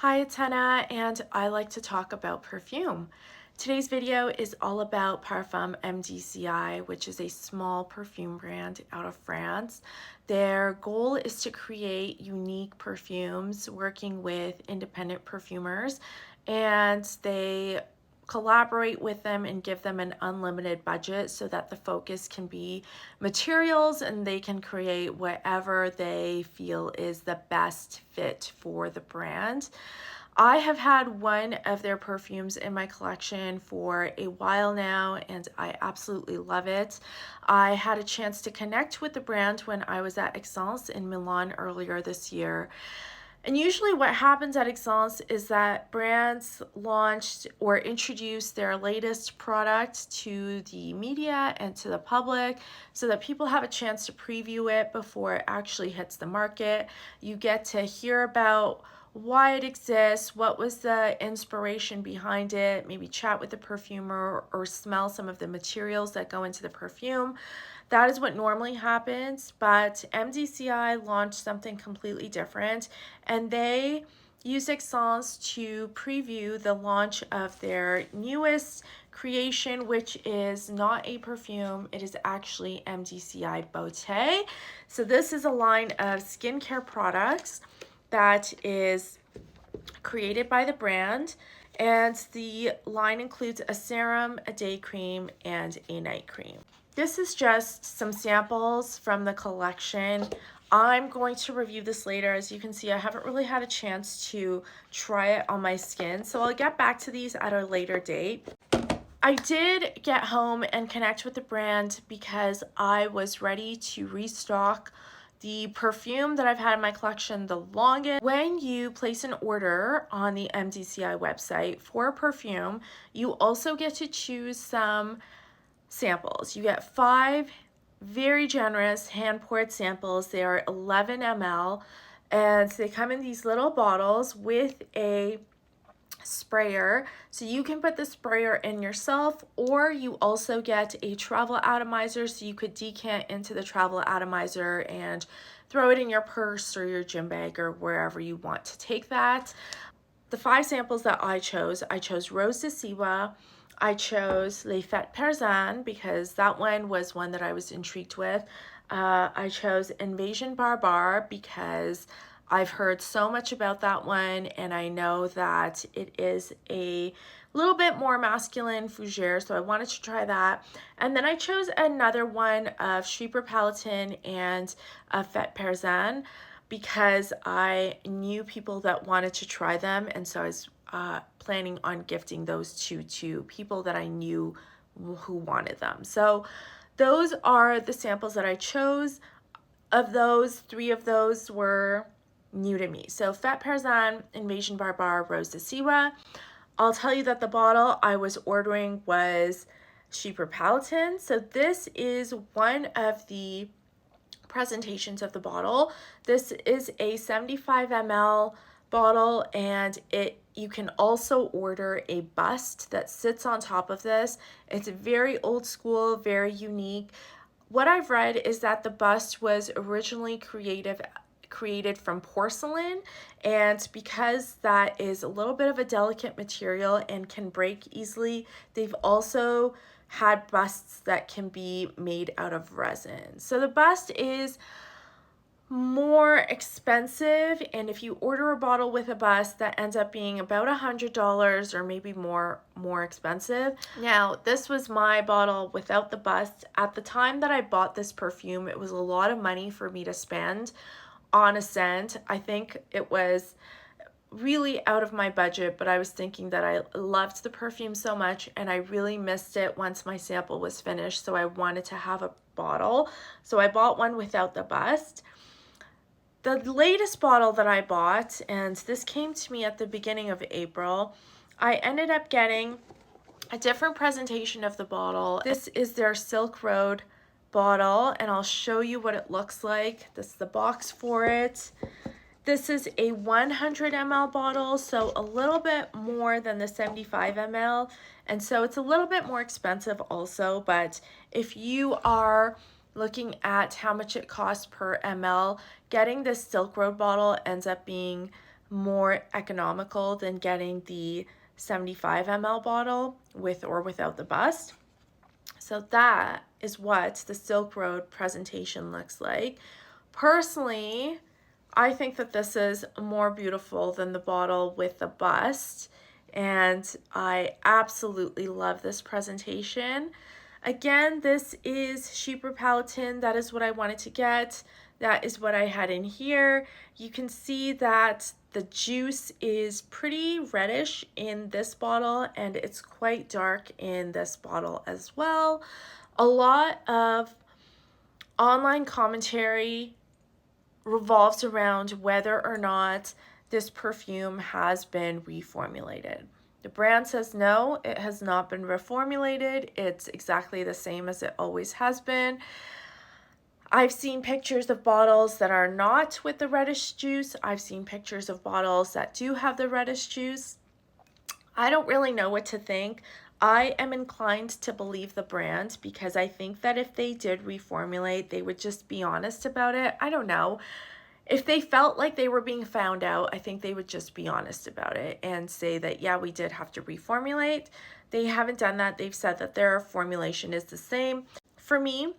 Hi, it's Hannah, and I like to talk about perfume. Today's video is all about Parfum MDCI, which is a small perfume brand out of France. Their goal is to create unique perfumes working with independent perfumers, and they collaborate with them and give them an unlimited budget so that the focus can be materials and they can create whatever they feel is the best fit for the brand. I have had one of their perfumes in my collection for a while now, and I absolutely love it. I had a chance to connect with the brand when I was at Excellence in Milan earlier this year. And usually what happens at Excellence is that brands launched or introduce their latest product to the media and to the public so that people have a chance to preview it before it actually hits the market. You get to hear about why it exists, what was the inspiration behind it, maybe chat with the perfumer or smell some of the materials that go into the perfume. That is what normally happens, but MDCI launched something completely different, and they used Excellence to preview the launch of their newest creation, which is not a perfume. It is actually MDCI Beauté. So this is a line of skincare products that is created by the brand, and the line includes a serum, a day cream, and a night cream. This is just some samples from the collection. I'm going to review this later. As you can see, I haven't really had a chance to try it on my skin, so I'll get back to these at a later date. I did get home and connect with the brand because I was ready to restock the perfume that I've had in my collection the longest. When you place an order on the MDCI website for a perfume, you also get to choose some samples. You get 5 very generous hand-poured samples. They are 11 ml, and they come in these little bottles with a sprayer, so you can put the sprayer in yourself, or you also get a travel atomizer, so you could decant into the travel atomizer and throw it in your purse or your gym bag or wherever you want to take that. The 5 samples that I chose Rose de Siwa, I chose Les Fetes Persanes because that one was one that I was intrigued with. I chose Invasion Barbare because I've heard so much about that one, and I know that it is a little bit more masculine fougere, so I wanted to try that. And then I chose another one of Chypre Palatin and Fetes Persanes because I knew people that wanted to try them, and so I was planning on gifting those two to people that I knew who wanted them. So those are the samples that I chose. Of those, 3 of those were new to me. So Fetes Persanes, Invasion Barbare, Rose de Siwa. I'll tell you that the bottle I was ordering was Chypre Palatin. So this is one of the presentations of the bottle. This is a 75 ml bottle, and you can also order a bust that sits on top of this. It's very old school, very unique. What I've read is that the bust was originally created from porcelain, and because that is a little bit of a delicate material and can break easily, they've also had busts that can be made out of resin. So the bust is more expensive, and if you order a bottle with a bust, that ends up being about $100 or maybe more expensive. Now, this was my bottle without the bust. At the time that I bought this perfume, it was a lot of money for me to spend on a scent. I think it was really out of my budget, but I was thinking that I loved the perfume so much and I really missed it once my sample was finished, so I wanted to have a bottle. So I bought one without the bust. The latest bottle that I bought, and this came to me at the beginning of April, I ended up getting a different presentation of the bottle. This is their Silk Road bottle, and I'll show you what it looks like. This is the box for it. This is a 100 ml bottle, so a little bit more than the 75 ml, and so it's a little bit more expensive also, but if you are looking at how much it costs per ml, getting this Silk Road bottle ends up being more economical than getting the 75 ml bottle with or without the bust. So that is what the Silk Road presentation looks like. Personally, I think that this is more beautiful than the bottle with the bust, and I absolutely love this presentation. Again, this is Chypre Palatin. That is what I wanted to get. That is what I had in here. You can see that the juice is pretty reddish in this bottle, and it's quite dark in this bottle as well. A lot of online commentary revolves around whether or not this perfume has been reformulated. The brand says no, it has not been reformulated. It's exactly the same as it always has been. I've seen pictures of bottles that are not with the reddish juice. I've seen pictures of bottles that do have the reddish juice. I don't really know what to think. I am inclined to believe the brand because I think that if they did reformulate, they would just be honest about it. I don't know. If they felt like they were being found out, I think they would just be honest about it and say that, yeah, we did have to reformulate. They haven't done that. They've said that their formulation is the same. For me,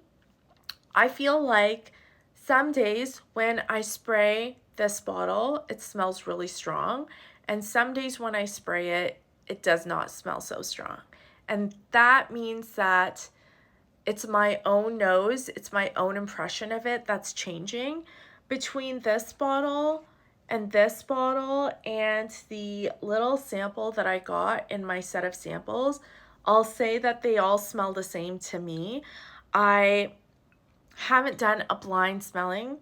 I feel like some days when I spray this bottle, it smells really strong. And some days when I spray it, it does not smell so strong. And that means that it's my own nose, it's my own impression of it that's changing. Between this bottle and the little sample that I got in my set of samples, I'll say that they all smell the same to me. I haven't done a blind smelling.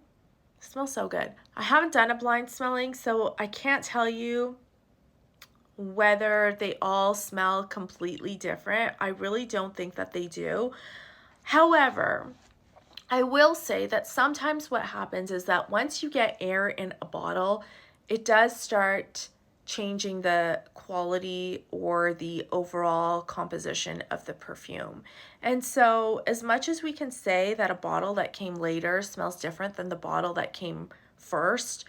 It smells so good. I haven't done a blind smelling, so I can't tell you whether they all smell completely different. I really don't think that they do. However, I will say that sometimes what happens is that once you get air in a bottle, it does start changing the quality or the overall composition of the perfume. And so as much as we can say that a bottle that came later smells different than the bottle that came first,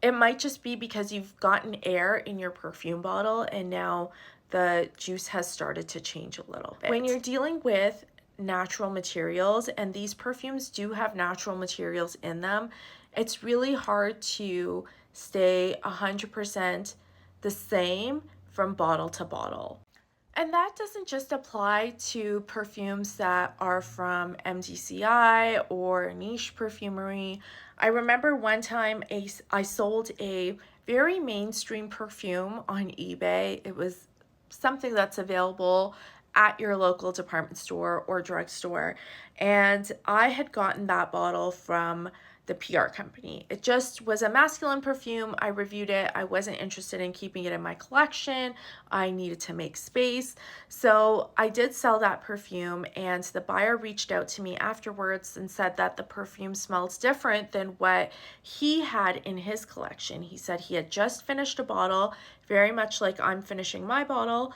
it might just be because you've gotten air in your perfume bottle and now the juice has started to change a little bit. When you're dealing with natural materials, and these perfumes do have natural materials in them, it's really hard to stay 100% the same from bottle to bottle. And that doesn't just apply to perfumes that are from MDCI or niche perfumery. I remember one time I sold a very mainstream perfume on eBay. It was something that's available at your local department store or drugstore. And I had gotten that bottle from the PR company. It just was a masculine perfume. I reviewed it. I wasn't interested in keeping it in my collection. I needed to make space. So I did sell that perfume, and the buyer reached out to me afterwards and said that the perfume smells different than what he had in his collection. He said he had just finished a bottle, very much like I'm finishing my bottle.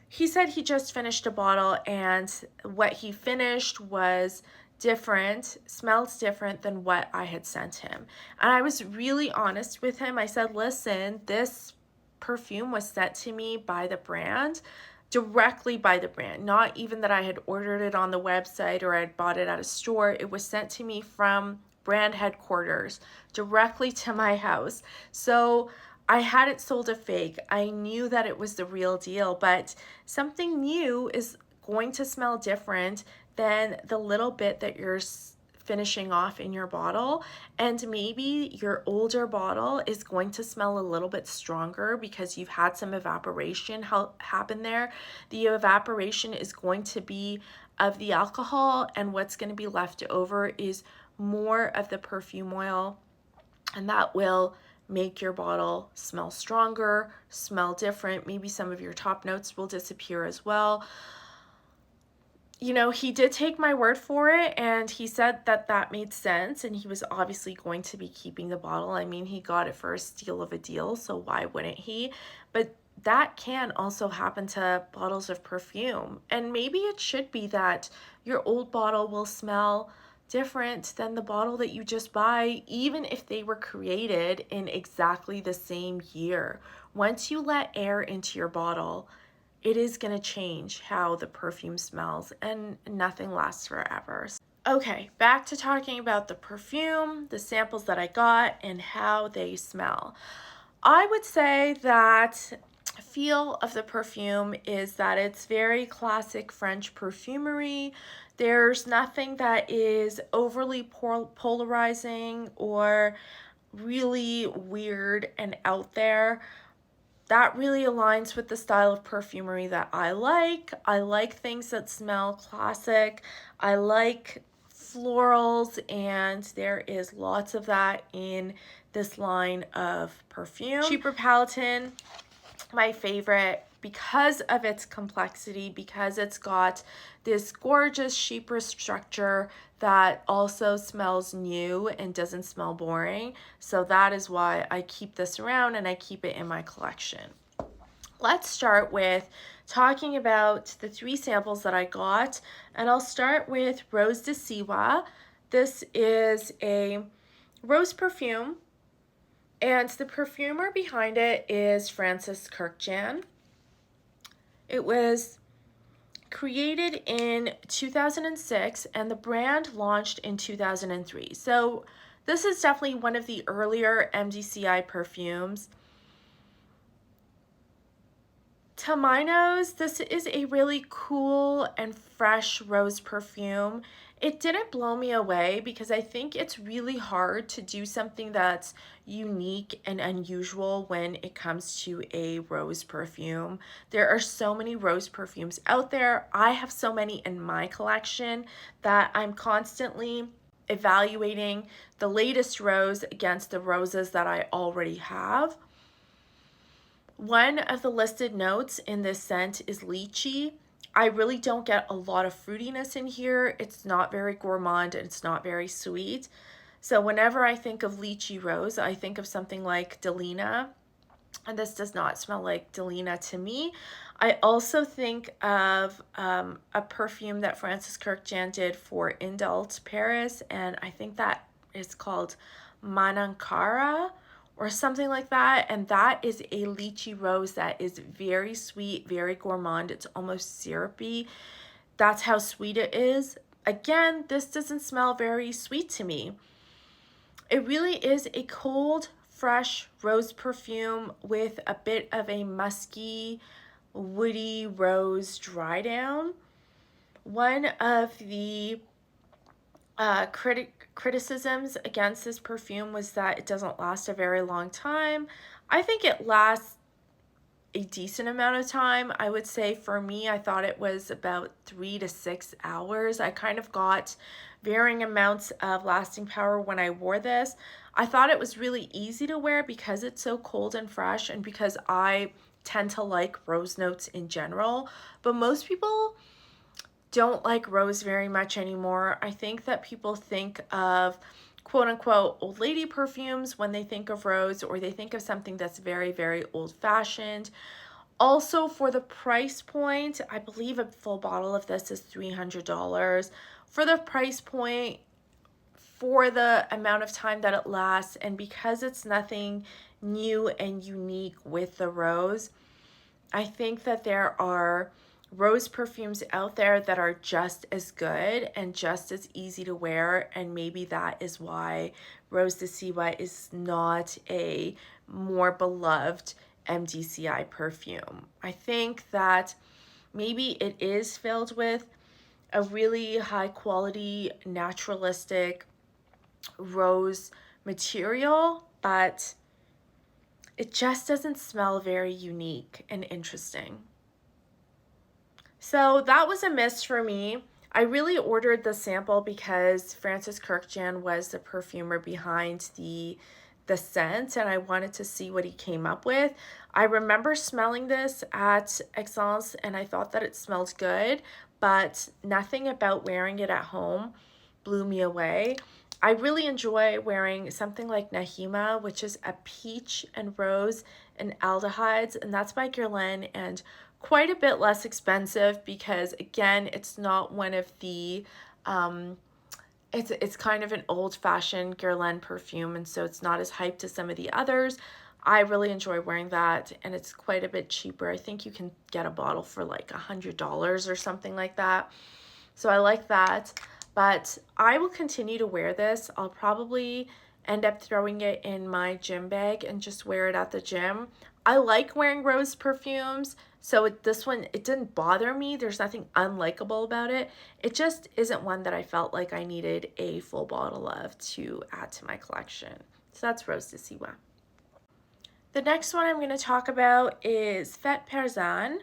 He said he just finished a bottle, and what he finished was different, smells different than what I had sent him. And I was really honest with him. I said, listen, this perfume was sent to me by the brand, directly by the brand, not even that I had ordered it on the website or I had bought it at a store. It was sent to me from brand headquarters, directly to my house. So I had it sold a fake. I knew that it was the real deal, but something new is going to smell different than the little bit that you're finishing off in your bottle. And maybe your older bottle is going to smell a little bit stronger because you've had some evaporation happen there. The evaporation is going to be of the alcohol, and what's going to be left over is more of the perfume oil, and that will make your bottle smell stronger, smell different. Maybe some of your top notes will disappear as well. You know, he did take my word for it, and he said that that made sense, and he was obviously going to be keeping the bottle. I mean, he got it for a steal of a deal, so why wouldn't he? But that can also happen to bottles of perfume, and maybe it should be that your old bottle will smell different than the bottle that you just buy, even if they were created in exactly the same year. Once you let air into your bottle, it is going to change how the perfume smells, and nothing lasts forever. Okay, back to talking about the perfume, the samples that I got, and how they smell. I would say that feel of the perfume is that it's very classic French perfumery. There's nothing that is overly polarizing or really weird and out there. That really aligns with the style of perfumery that I like. I like things that smell classic. I like florals, and there is lots of that in this line of perfume. Chypre Palatin, my favorite because of its complexity, because it's got this gorgeous chypre structure that also smells new and doesn't smell boring. So that is why I keep this around and I keep it in my collection. Let's start with talking about the 3 samples that I got, and I'll start with Rose de Siwa. This is a rose perfume, and the perfumer behind it is Francis Kurkdjian. It was created in 2006 and the brand launched in 2003. So this is definitely one of the earlier MDCI perfumes. To my nose, this is a really cool and fresh rose perfume. It didn't blow me away because I think it's really hard to do something that's unique and unusual when it comes to a rose perfume. There are so many rose perfumes out there. I have so many in my collection that I'm constantly evaluating the latest rose against the roses that I already have. One of the listed notes in this scent is lychee. I really don't get a lot of fruitiness in here. It's not very gourmand and it's not very sweet. So whenever I think of lychee rose, I think of something like Delina, and this does not smell like Delina to me. I also think of a perfume that Francis Kurkdjian did for Indult Paris, and I think that is called Manakara or something like that, and that is a lychee rose that is very sweet, very gourmand. It's almost syrupy. That's how sweet it is. Again, this doesn't smell very sweet to me. It really is a cold, fresh rose perfume with a bit of a musky, woody rose dry down. One of the criticisms against this perfume was that it doesn't last a very long time. I think it lasts a decent amount of time. I would say for me, I thought it was about 3 to 6 hours. I kind of got varying amounts of lasting power when I wore this. I thought it was really easy to wear because it's so cold and fresh, and because I tend to like rose notes in general, but most people don't like rose very much anymore. I think that people think of quote unquote old lady perfumes when they think of rose, or they think of something that's very, very old fashioned. Also, for the price point, I believe a full bottle of this is $300. For the price point, for the amount of time that it lasts, and because it's nothing new and unique with the rose, I think that there are rose perfumes out there that are just as good and just as easy to wear, and maybe that is why Rose de Siwa is not a more beloved MDCI perfume. I think that maybe it is filled with a really high quality naturalistic rose material, but it just doesn't smell very unique and interesting. So that was a miss for me. I really ordered the sample because Francis Kurkdjian was the perfumer behind the scent, and I wanted to see what he came up with. I remember smelling this at Excellence and I thought that it smelled good, but nothing about wearing it at home blew me away. I really enjoy wearing something like Nahima, which is a peach and rose and aldehydes, and that's by Guerlain, and quite a bit less expensive because, again, it's not one of the It's kind of an old-fashioned Guerlain perfume, and so it's not as hyped as some of the others. I really enjoy wearing that, and it's quite a bit cheaper. I think you can get a bottle for like $100 or something like that. So I like that, but I will continue to wear this. I'll probably end up throwing it in my gym bag and just wear it at the gym. I like wearing rose perfumes, so this one, it didn't bother me. There's nothing unlikable about it. It just isn't one that I felt like I needed a full bottle of to add to my collection. So that's Rose de Siwa. The next one I'm going to talk about is Fetes Persanes.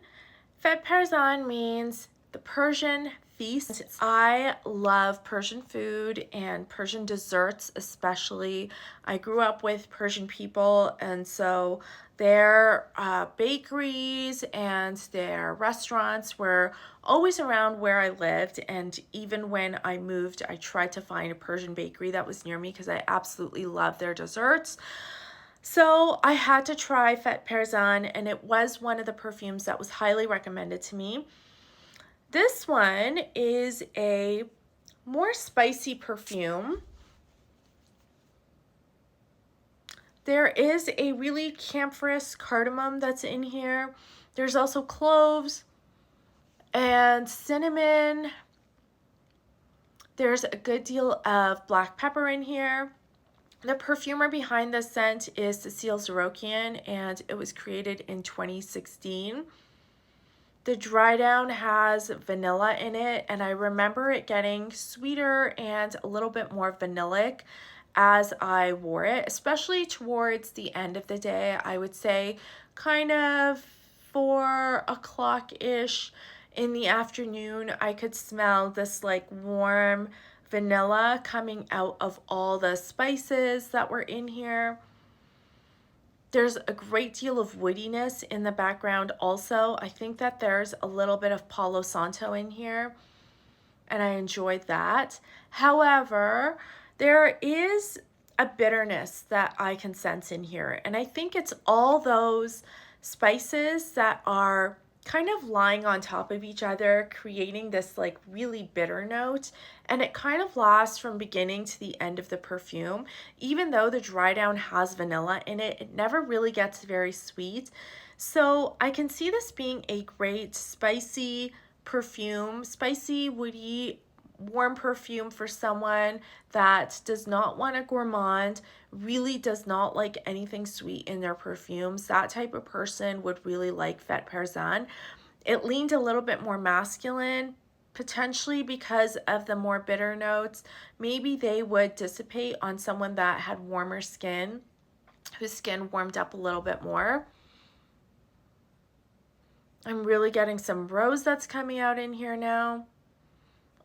Fetes Persanes means the Persian feast. I love Persian food and Persian desserts especially. I grew up with Persian people, and so their bakeries and their restaurants were always around where I lived, and even when I moved, I tried to find a Persian bakery that was near me because I absolutely love their desserts. So I had to try Fetes Persanes, and it was one of the perfumes that was highly recommended to me. This one is a more spicy perfume. There is a really camphorous cardamom that's in here. There's also cloves and cinnamon. There's a good deal of black pepper in here. The perfumer behind this scent is Cecile Zarokian, and it was created in 2016. The dry down has vanilla in it, and I remember it getting sweeter and a little bit more vanillic as I wore it, especially towards the end of the day. I would say kind of 4 o'clock-ish in the afternoon, I could smell this like warm vanilla coming out of all the spices that were in here. There's a great deal of woodiness in the background also. I think that there's a little bit of Palo Santo in here, and I enjoyed that. However, there is a bitterness that I can sense in here, and I think it's all those spices that are kind of lying on top of each other, creating this like really bitter note, and it kind of lasts from beginning to the end of the perfume. Even though the dry down has vanilla in it, it never really gets very sweet. So I can see this being a great spicy perfume, spicy, woody, warm perfume for someone that does not want a gourmand, really does not like anything sweet in their perfumes. That type of person would really like Fetes Persanes. It leaned a little bit more masculine, potentially because of the more bitter notes. Maybe they would dissipate on someone that had warmer skin, whose skin warmed up a little bit more. I'm really getting some rose that's coming out in here now.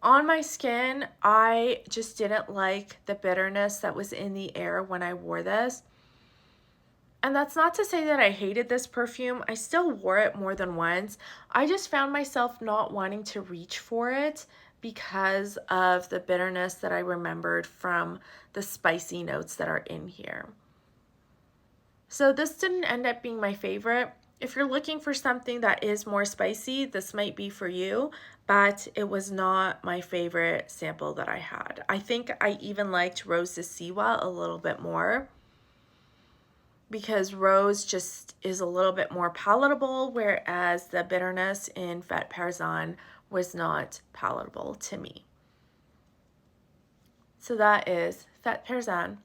On my skin, I just didn't like the bitterness that was in the air when I wore this. And that's not to say that I hated this perfume. I still wore it more than once. I just found myself not wanting to reach for it because of the bitterness that I remembered from the spicy notes that are in here. So this didn't end up being my favorite. If you're looking for something that is more spicy, this might be for you, but it was not my favorite sample that I had. I think I even liked Rose de Siwa a little bit more because rose just is a little bit more palatable, whereas the bitterness in Fetes Persanes was not palatable to me. So that is Fetes Persanes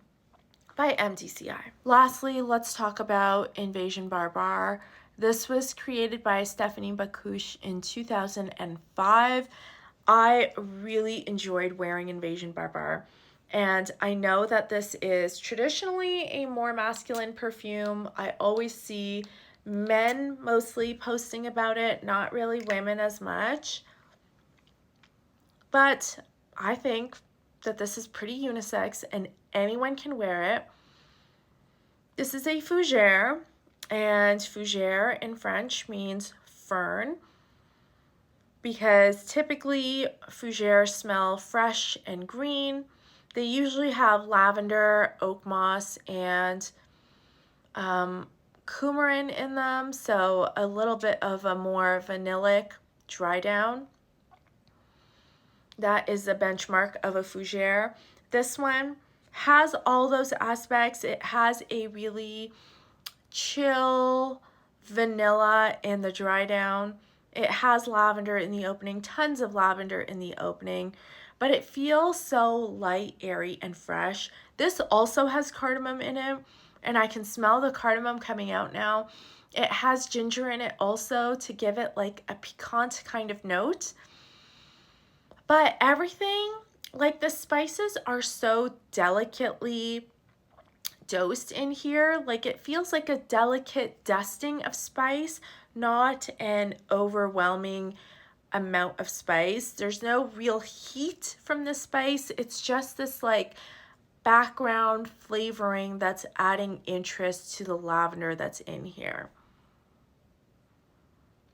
by MDCI. Lastly, let's talk about Invasion Barbare. This was created by Stephanie Bacouche in 2005. I really enjoyed wearing Invasion Barbare, and I know that this is traditionally a more masculine perfume. I always see men mostly posting about it, not really women as much. But I think that this is pretty unisex and anyone can wear it. This is a fougere, and fougere in French means fern, because typically fougere smell fresh and green. They usually have lavender, oak moss, and coumarin in them, so a little bit of a more vanillic dry down. that is the benchmark of a fougere. This one has all those aspects. It has a really chill vanilla in the dry down. It has lavender in the opening, tons of lavender in the opening, but it feels so light, airy, and fresh. This also has cardamom in it, and I can smell the cardamom coming out now. It has ginger in it also to give it like a piquant kind of note. But everything, like the spices are so delicately dosed in here. Like it feels like a delicate dusting of spice, not an overwhelming amount of spice. There's no real heat from the spice. It's just this like background flavoring that's adding interest to the lavender that's in here.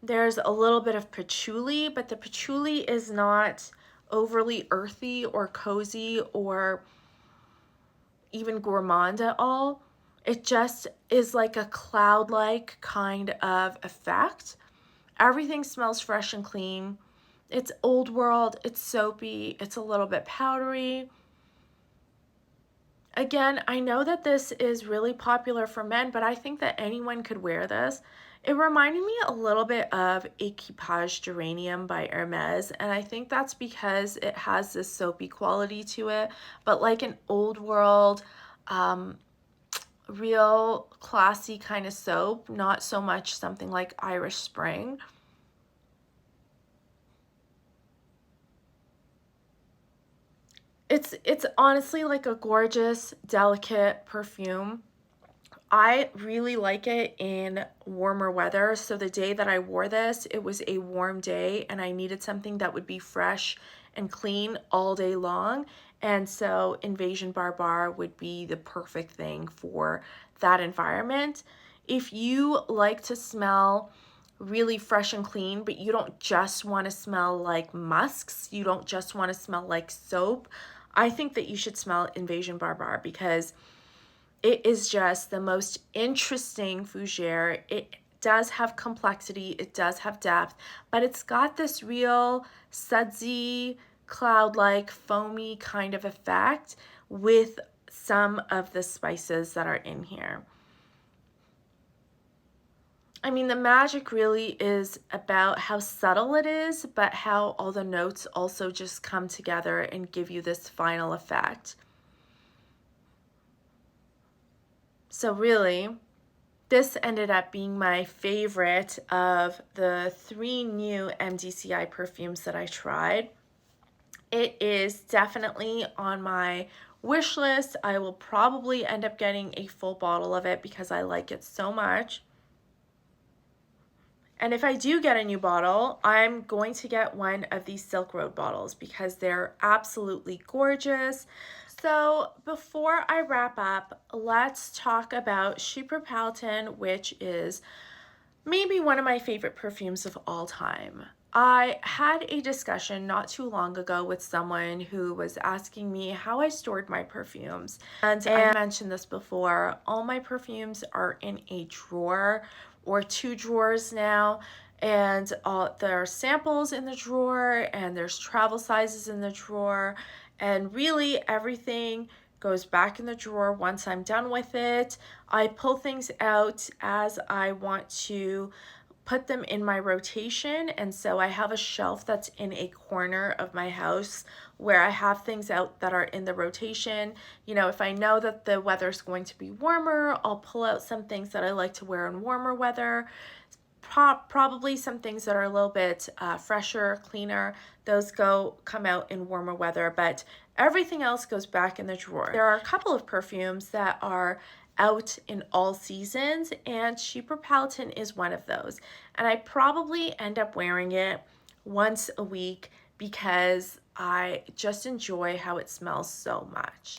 There's a little bit of patchouli, but the patchouli is not overly earthy or cozy or even gourmand at all. It just is like a cloud-like kind of effect. Everything smells fresh and clean. It's old world, it's soapy, it's a little bit powdery. Again, I know that this is really popular for men, but I think that anyone could wear this. It reminded me a little bit of Equipage Geranium by Hermes, and I think that's because it has this soapy quality to it, but like an old world, real classy kind of soap, not so much something like Irish Spring. It's honestly like a gorgeous, delicate perfume. I really like it in warmer weather. So the day that I wore this, it was a warm day and I needed something that would be fresh and clean all day long. And so Invasion Barbare would be the perfect thing for that environment. If you like to smell really fresh and clean, but you don't just want to smell like musks, you don't just want to smell like soap, I think that you should smell Invasion Barbare because it is just the most interesting fougere. It does have complexity, it does have depth, but it's got this real sudsy, cloud-like, foamy kind of effect with some of the spices that are in here. I mean, the magic really is about how subtle it is, but how all the notes also just come together and give you this final effect. So really, this ended up being my favorite of the 3 new MDCI perfumes that I tried. It is definitely on my wish list. I will probably end up getting a full bottle of it because I like it so much. And if I do get a new bottle, I'm going to get one of these Silk Road bottles because they're absolutely gorgeous. So before I wrap up, let's talk about Chypre Palatin, which is maybe one of my favorite perfumes of all time. I had a discussion not too long ago with someone who was asking me how I stored my perfumes. And I mentioned this before, all my perfumes are in a drawer or 2 drawers now, and there are samples in the drawer and there's travel sizes in the drawer, and really everything goes back in the drawer once I'm done with it. I pull things out as I want to put them in my rotation, and so I have a shelf that's in a corner of my house where I have things out that are in the rotation. You know, if I know that the weather's going to be warmer, I'll pull out some things that I like to wear in warmer weather. Probably some things that are a little bit fresher, cleaner. Those come out in warmer weather, but everything else goes back in the drawer. There are a couple of perfumes that are out in all seasons, and Chypre Palatin is one of those. And I probably end up wearing it once a week because I just enjoy how it smells so much.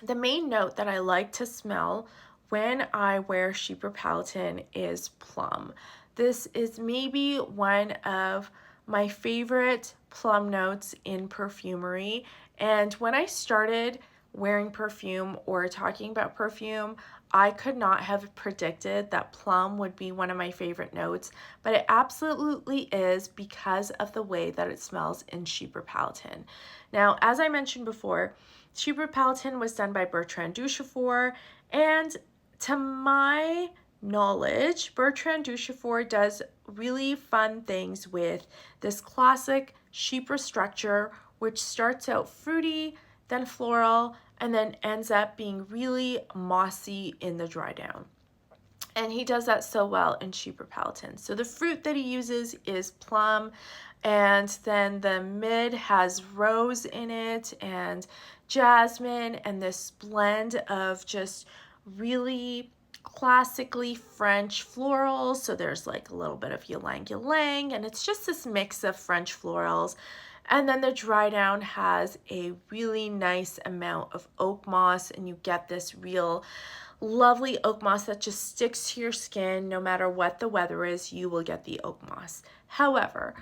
The main note that I like to smell when I wear Chypre Palatin is plum. This is maybe one of my favorite plum notes in perfumery, and when I started wearing perfume or talking about perfume, I could not have predicted that plum would be one of my favorite notes, but it absolutely is because of the way that it smells in Chypre Palatin. Now, as I mentioned before, Chypre Palatin was done by Bertrand Duchefort, and to my knowledge, Bertrand Duchefort does really fun things with this classic Chypre structure, which starts out fruity, then floral, and then ends up being really mossy in the dry down. And he does that so well in Chypre Palatin. So the fruit that he uses is plum, and then the mid has rose in it and jasmine, and this blend of just really classically French florals. So there's like a little bit of ylang ylang, and it's just this mix of French florals. And then the dry down has a really nice amount of oak moss, and you get this real lovely oak moss that just sticks to your skin. No matter what the weather is, you will get the oak moss. However,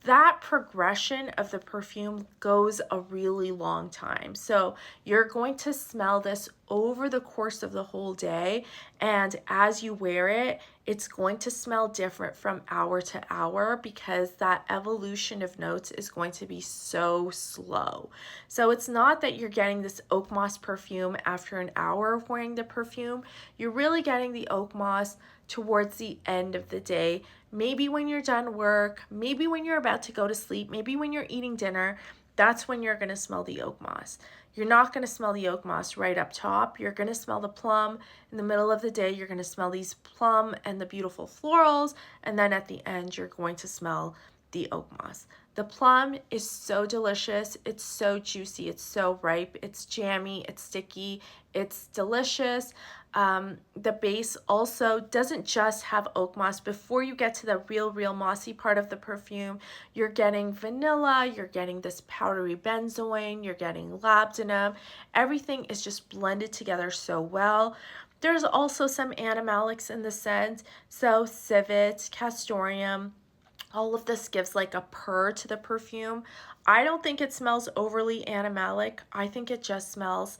that progression of the perfume goes a really long time. So you're going to smell this over the course of the whole day, and as you wear it, it's going to smell different from hour to hour because that evolution of notes is going to be so slow. So it's not that you're getting this oak moss perfume after an hour of wearing the perfume. You're really getting the oak moss towards the end of the day, maybe when you're done work, maybe when you're about to go to sleep, maybe when you're eating dinner. That's when you're going to smell the oak moss. You're not going to smell the oak moss right up top. You're going to smell the plum. In the middle of the day, you're going to smell these plum and the beautiful florals, and then at the end, you're going to smell the oak moss. The plum is so delicious. It's so juicy. It's so ripe. It's jammy. It's sticky. It's delicious. The base also doesn't just have oak moss. Before you get to the real mossy part of the perfume, you're getting vanilla, you're getting this powdery benzoin, you're getting labdanum. Everything is just blended together so well. There's also some animalics in the scent, so civet, castoreum. All of this gives like a purr to the perfume. I don't think it smells overly animalic. I think it just smells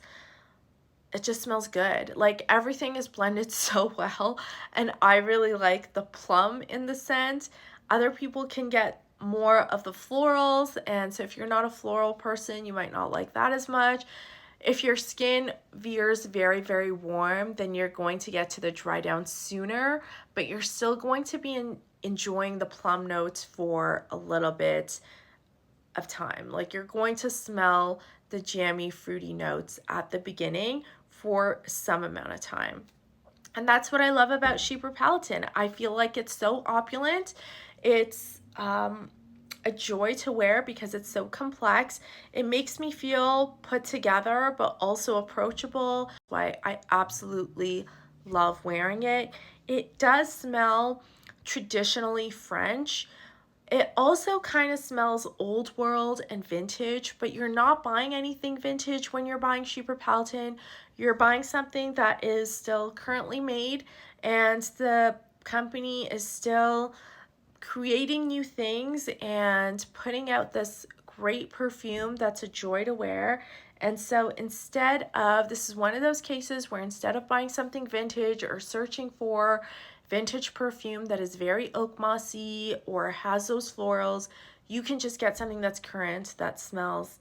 good. Like everything is blended so well, and I really like the plum in the scent. Other people can get more of the florals, and so if you're not a floral person, you might not like that as much. If your skin veers very warm, then you're going to get to the dry down sooner, but you're still going to be enjoying the plum notes for a little bit of time. Like you're going to smell the jammy fruity notes at the beginning for some amount of time. And that's what I love about Chypre Palatin. I feel like it's so opulent. It's a joy to wear because it's so complex. It makes me feel put together but also approachable. Why I absolutely love wearing it. It does smell traditionally French. It also kind of smells old world and vintage, but you're not buying anything vintage when you're buying Chypre Palatin. You're buying something that is still currently made, and the company is still creating new things and putting out this great perfume that's a joy to wear. And so this is one of those cases where instead of buying something vintage or searching for vintage perfume that is very oak mossy or has those florals, you can just get something that's current that smells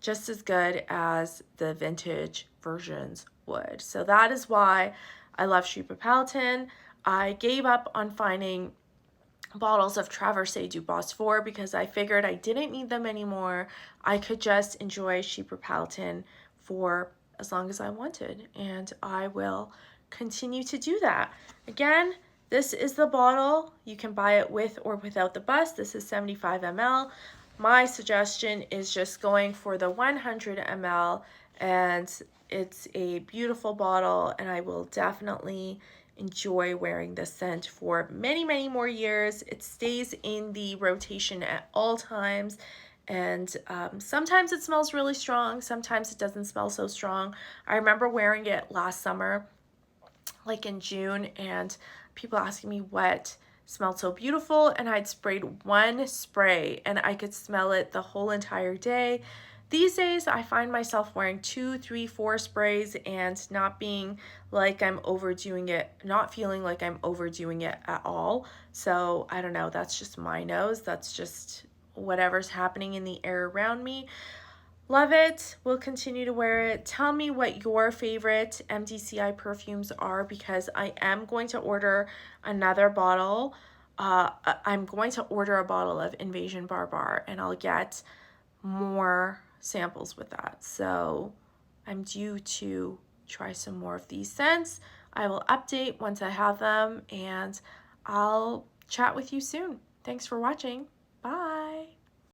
just as good as the vintage versions would. So that is why I love Chypre Palatin. I gave up on finding bottles of Traversée du Bosphore because I figured I didn't need them anymore. I could just enjoy Chypre Palatin for as long as I wanted, and I will continue to do that. Again, this is the bottle. You can buy it with or without the bust. This is 75 ml. My suggestion is just going for the 100 ml, and it's a beautiful bottle, and I will definitely enjoy wearing this scent for many more years. It stays in the rotation at all times, and sometimes it smells really strong, sometimes it doesn't smell so strong. I remember wearing it last summer, like in June, and people asking me what smelled so beautiful, and I'd sprayed one spray and I could smell it the whole entire day. These days, I find myself wearing 2, 3, 4 sprays and not being like I'm overdoing it, not feeling like I'm overdoing it at all. So I don't know, that's just my nose. That's just whatever's happening in the air around me. Love it. We'll continue to wear it. Tell me what your favorite MDCI perfumes are, because I am going to order another bottle. I'm going to order a bottle of Invasion Barbare, and I'll get more samples with that. So I'm due to try some more of these scents. I will update once I have them, and I'll chat with you soon. Thanks for watching. Bye.